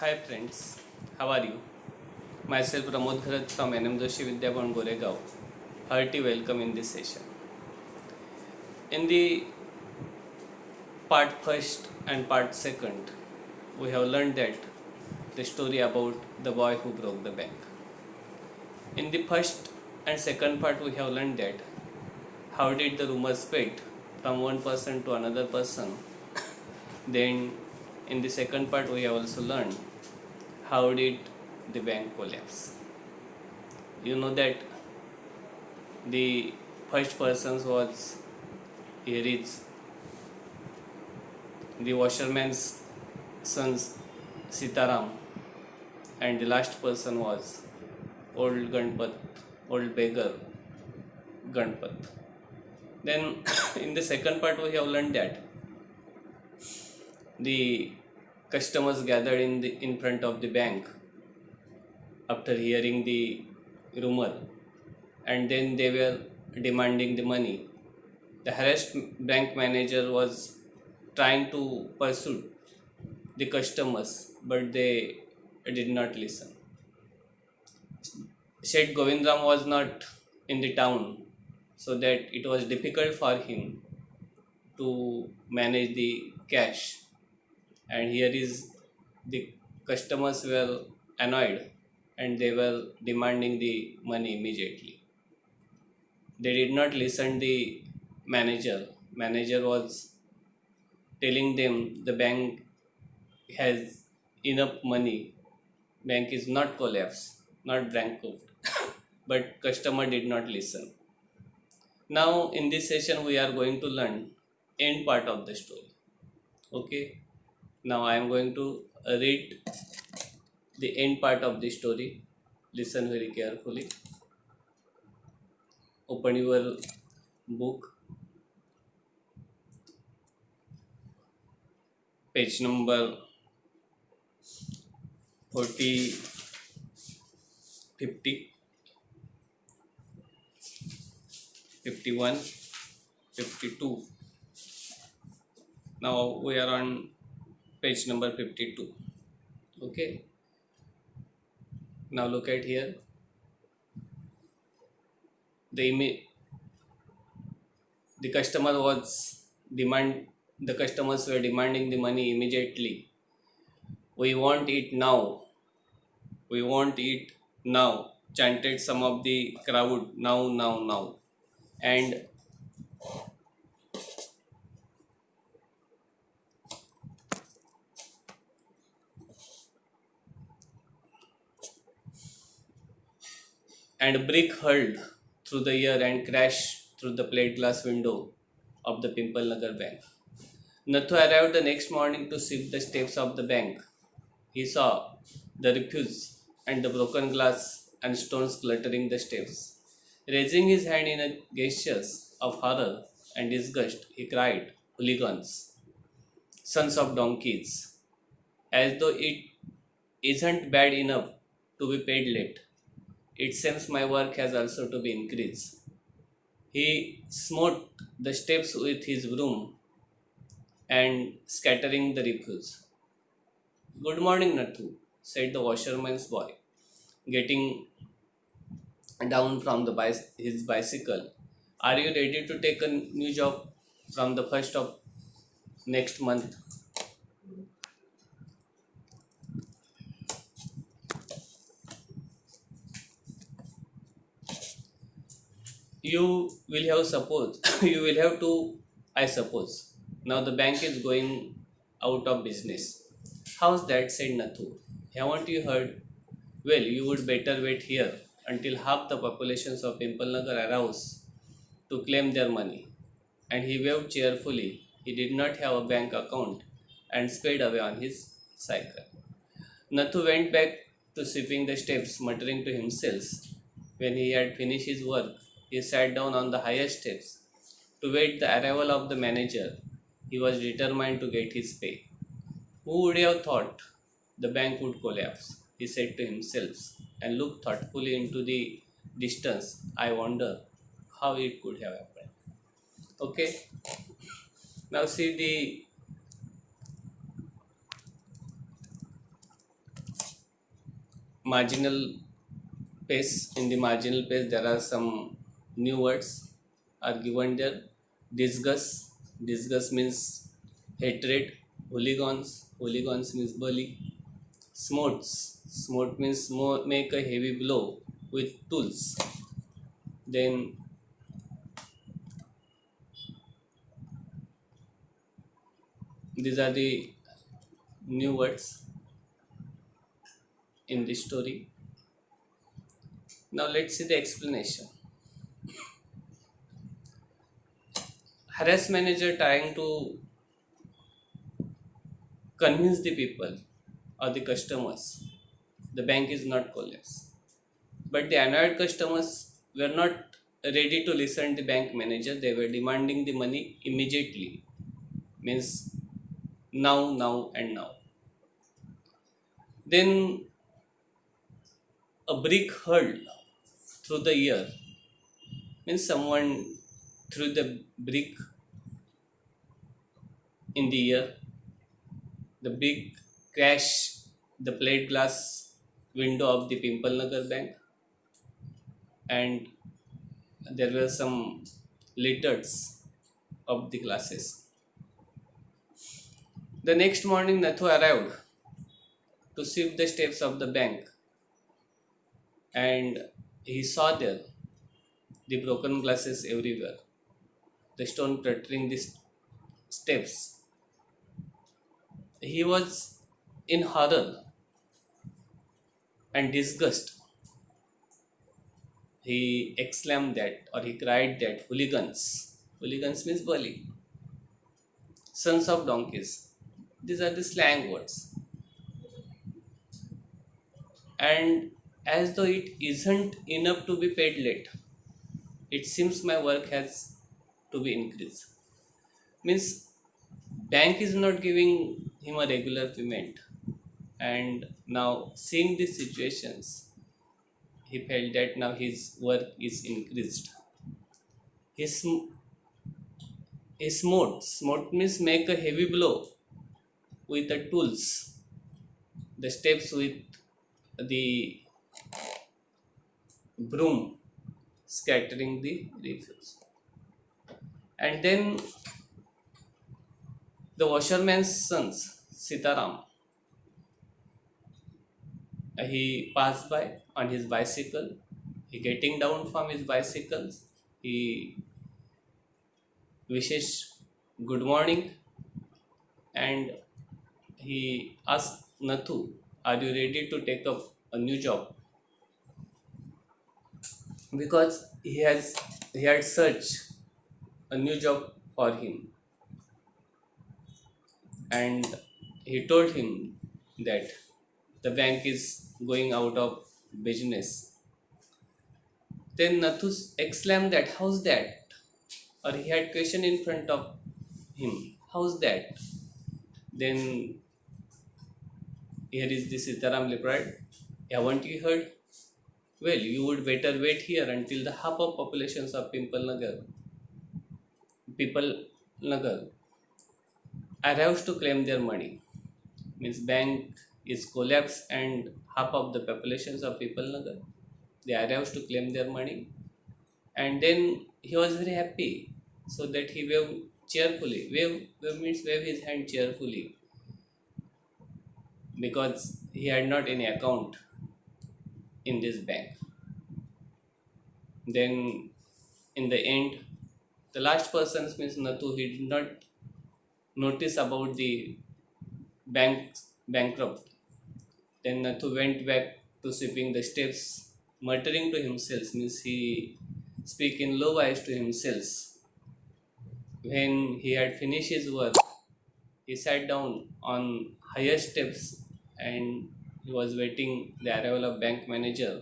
Hi friends, how are you? Myself Pramod Gharat from N.M.J.V.B Goregaon. Hearty welcome in this session. In the part first and part second, we have learned that the story about the boy who broke the bank. In the first and second part, we have learned that how did the rumor spread from one person to another person. Then in the second part, we have also learned how did the bank collapse. You know that the first person was here is the washerman's son's Sitaram, and the last person was old Ganpat, old beggar Ganpat. Then in the second part we have learned that the customers gathered in front of the bank after hearing the rumor, and then they were demanding the money. The harassed bank manager was trying to pursue the customers, but they did not listen. Seth Govindram was not in the town, so that it was difficult for him to manage the cash. And here is the customers were annoyed and they were demanding the money immediately. They did not listen the manager. Manager was telling them the bank has enough money. Bank is not collapsed, not bankrupt. But customer did not listen. Now in this session we are going to learn end part of the story. Okay. Now I am going to read the end part of the story. Listen very carefully. Open your book, page number 40, 50, 51, 52. Now we are on page number 52. Okay. Now look at here. The the customer was demand the customers were demanding the money immediately. We want it now. We want it now. Chanted some of the crowd, now, now, now. And a brick hurled through the air and crashed through the plate glass window of the Pimple Nagar bank. Nathu arrived the next morning to sweep the steps of the bank. He saw the refuse and the broken glass and stones cluttering the steps. Raising his hand in a gesture of horror and disgust, he cried, "Hooligans, sons of donkeys," as though it isn't bad enough to be paid late. It seems my work has also to be increased. He smote the steps with his broom and scattering the refuse. "Good morning, Nathu," said the washerman's boy, getting down from his bicycle. "Are you ready to take a new job from the first of next month?" "You will have suppose you will have to, I suppose. Now the bank is going out of business." "How's that?" said Nathu. "Haven't you heard? Well, you would better wait here until half the populations of Pimpalnagar arouse to claim their money." And he waved cheerfully. He did not have a bank account and sped away on his cycle. Nathu went back to sweeping the steps, muttering to himself. When he had finished his work, he sat down on the highest steps to wait the arrival of the manager. He was determined to get his pay. "Who would have thought the bank would collapse?" he said to himself, and looked thoughtfully into the distance. "I wonder how it could have happened." Okay, now see the marginal page. In the marginal page there are some new words are given there. Disgust means hatred. Hooligans means bully. Smote means make a heavy blow with tools. Then these are the new words in this story. Now let's see the explanation. Harass manager trying to convince the people or the customers the bank is not collapse. But the annoyed customers were not ready to listen to the bank manager. They were demanding the money immediately. Means now, and now. Then a brick hurled through the air. Means someone threw the brick in the air. The brick crashed the plate glass window of the Pimple Nagar bank, and there were some litters of the glasses. The next morning, Nathu arrived to sweep the steps of the bank, and he saw there the broken glasses everywhere, the stone cluttering the steps. He was in horror and disgust. He exclaimed that, or he cried that, hooligans means bully, sons of donkeys. These are the slang words. And as though it isn't enough to be paid late, it seems my work has to be increased. Means bank is not giving him a regular payment, and now seeing these situations, he felt that now his work is increased. His smote means make a heavy blow with the tools, the steps with the broom, scattering the refuse. And then the washerman's sons, Sitaram, he passed by on his bicycle. He getting down from his bicycle. He wishes good morning, and he asked Nathu, "Are you ready to take up a new job?" Because he had searched a new job for him, and he told him that the bank is going out of business. Then Nathu exclaimed that, "How's that?" Or he had question in front of him, "How's that?" Then here is the Sitaram replied, "Haven't you heard? Well, you would better wait here until the half of populations of People Nagar arrives to claim their money. Means bank is collapsed and half of the populations of People Nagar, they arrives to claim their money. And then he was very happy, so that he waved cheerfully. Wave means wave his hand cheerfully, because he had not any account in this bank. Then in the end, the last person means Nathu, he did not notice about the bankrupt. Then Nathu went back to sweeping the steps, muttering to himself, means he speak in low voice to himself. When he had finished his work, he sat down on higher steps, and he was waiting the arrival of bank manager.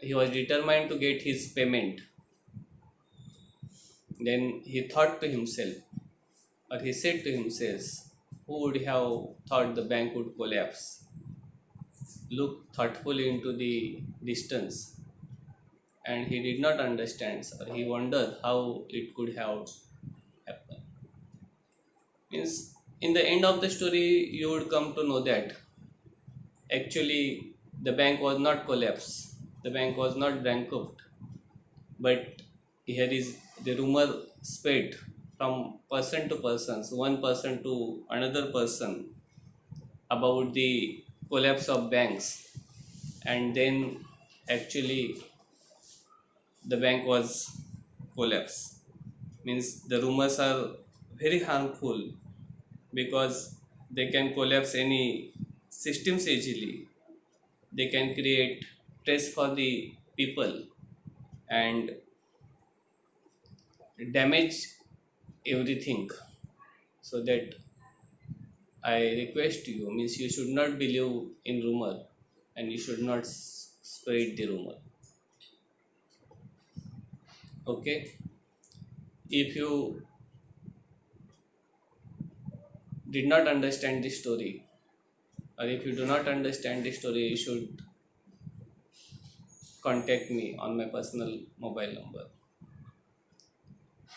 He was determined to get his payment. Then he thought to himself, or he said to himself, "Who would have thought the bank would collapse?" Looked thoughtfully into the distance, and he did not understand, or he wondered how it could have happened. Means in the end of the story, you would come to know that actually The bank was not collapsed. The bank was not bankrupt. But here is the rumor spread from person to person, so one person to another person about the collapse of banks, and then actually the bank was collapsed. Means the rumors are very harmful because they can collapse any systems easily. They can create stress for the people and damage everything. So that I request you, means you should not believe in rumor and you should not spread the rumor. Okay? If you did not understand the story, or if you do not understand the story, you should contact me on my personal mobile number.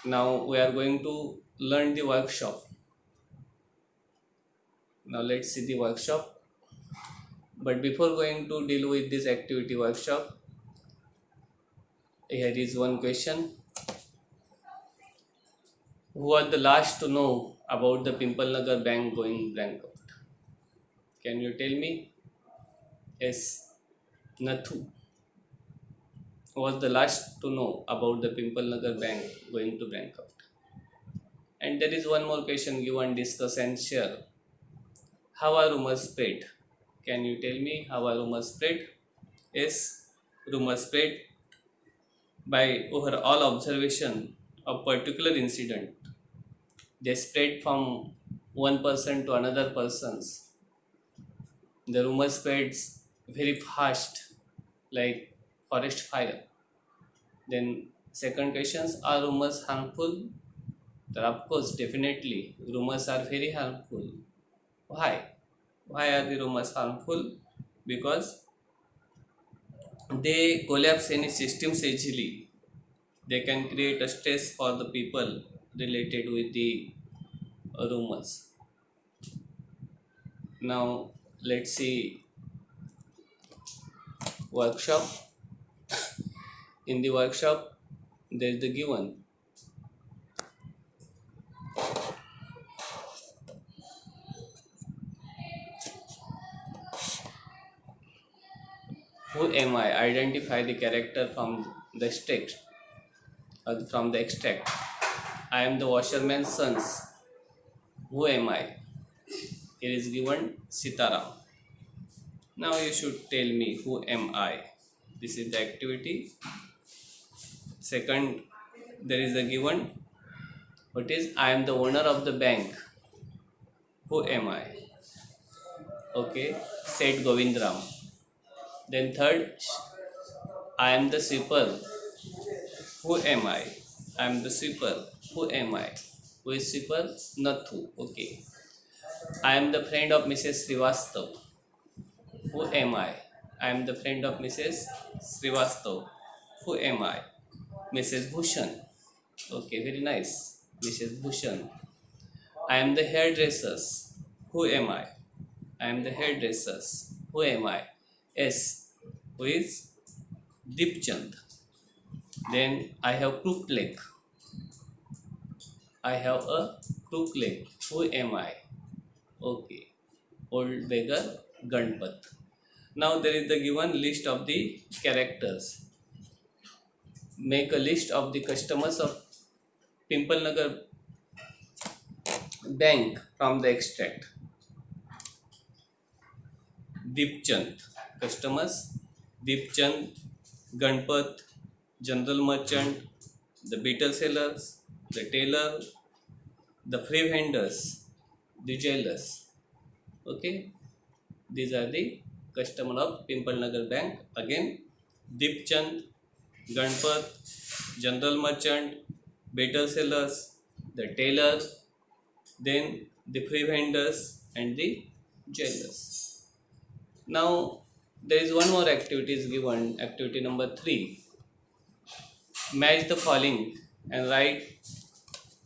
Now we are going to learn the workshop. Now let's see the workshop. But before going to deal with this activity workshop, here is one question. Who was the last to know about the Pimple Nagar bank going bankrupt? Can you tell me? Yes, Nathu was the last to know about the Pimple Nagar bank going to bankrupt. And there is one more question given, discuss and share. How are rumors spread? Can you tell me how are rumors spread? Yes, rumors spread by overall observation of particular incident. They spread from one person to another person's. The rumor spreads very fast, like forest fire. Then second questions, are rumors harmful? Then of course, definitely, rumors are very harmful. Why? Why are the rumors harmful? Because they collapse any systems easily. They can create a stress for the people related with the rumors. Now let's see workshop. In the workshop, there is the given. Who am I? Identify the character from the text or from the extract. I am the washerman's sons. Who am I? Here is given Sitaram. Now you should tell me who am I. This is the activity. Second, there is a given. What is I am the owner of the bank. Who am I? Okay, said Govindram. Then third, I am the sweeper. Who am I? I am the sweeper. Who am I? Who is sweeper? Nathu. Okay. I am the friend of Mrs. Srivastav. Who am I? I am the friend of Mrs. Srivastav. Who am I? Mrs. Bhushan. Okay, very nice. Mrs. Bhushan. I am the hairdressers. Who am I? I am the hairdressers. Who am I? S. Who is Dipchand. Then I have crooked leg. I have a crooked leg. Who am I? Okay. Old beggar Ganpat. Now there is the given list of the characters. Make a list of the customers of Pimple Nagar bank from the extract. Dipchand. Customers Dipchand, Ganpat, general merchant, the beetle sellers, the tailor, the free vendors, the jailers. Okay, these are the customer of Pimple Nagar bank. Again, Dipchand, Ganpat, general merchant, beetle sellers, the tailor, then the free vendors and the jailers. Now there is one more activity is given, activity number 3. Match the following and write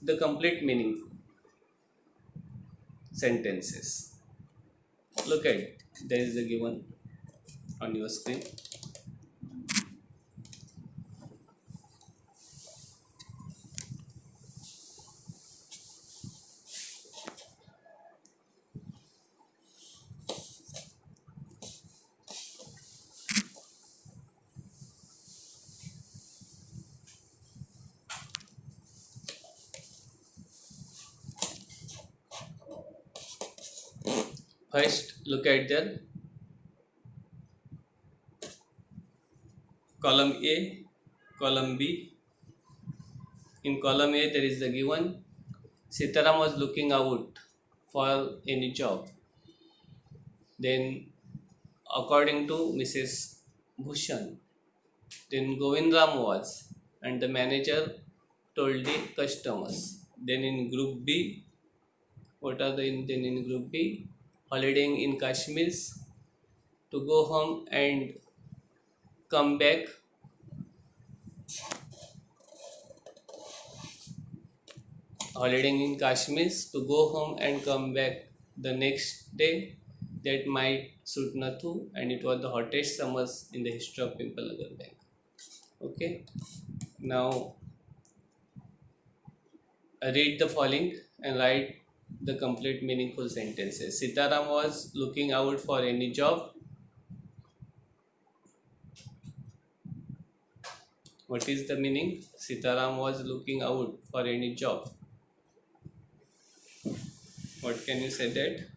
the complete meaning sentences. Look at, there is the given. on your screen. First, look at the column A, column B. In column A, there is the given Sitaram was looking out for any job. Then, according to Mrs. Bhushan, then Govindram was, and the manager told the customers. Then in group B, what are the then in group B? Holidaying in Kashmir to go home and come back. Holidaying in Kashmir to go home and come back the next day. That might suit Nathu, and it was the hottest summers in the history of Pimple Nagar Bank. Okay, now read the following and write the complete meaningful sentences. Sitaram was looking out for any job. What is the meaning? Sitaram was looking out for any job. What can you say that?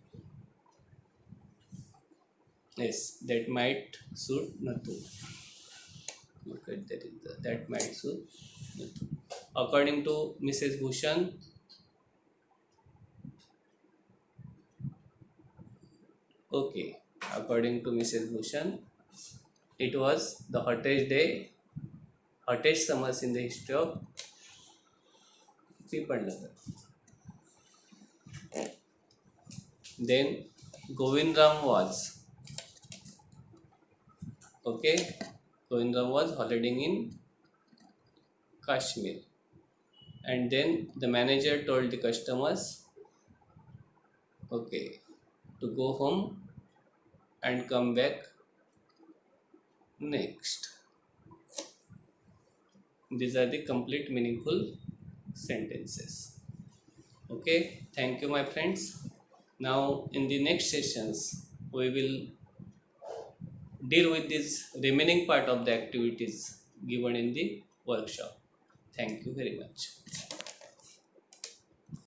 Yes, that might suit Nathu. Look at that. That might suit Nathu. According to Mrs. Bhushan, okay. According to Mrs. Bhushan, it was the hottest day, hottest summers in the history of Pimple Nagar. Then Govindram was, okay, Govindram was holidaying in Kashmir, and then the manager told the customers, okay, to go home and come back next. These are the complete meaningful sentences. Okay, thank you, my friends. Now, in the next sessions, we will deal with this remaining part of the activities given in the workshop. Thank you very much.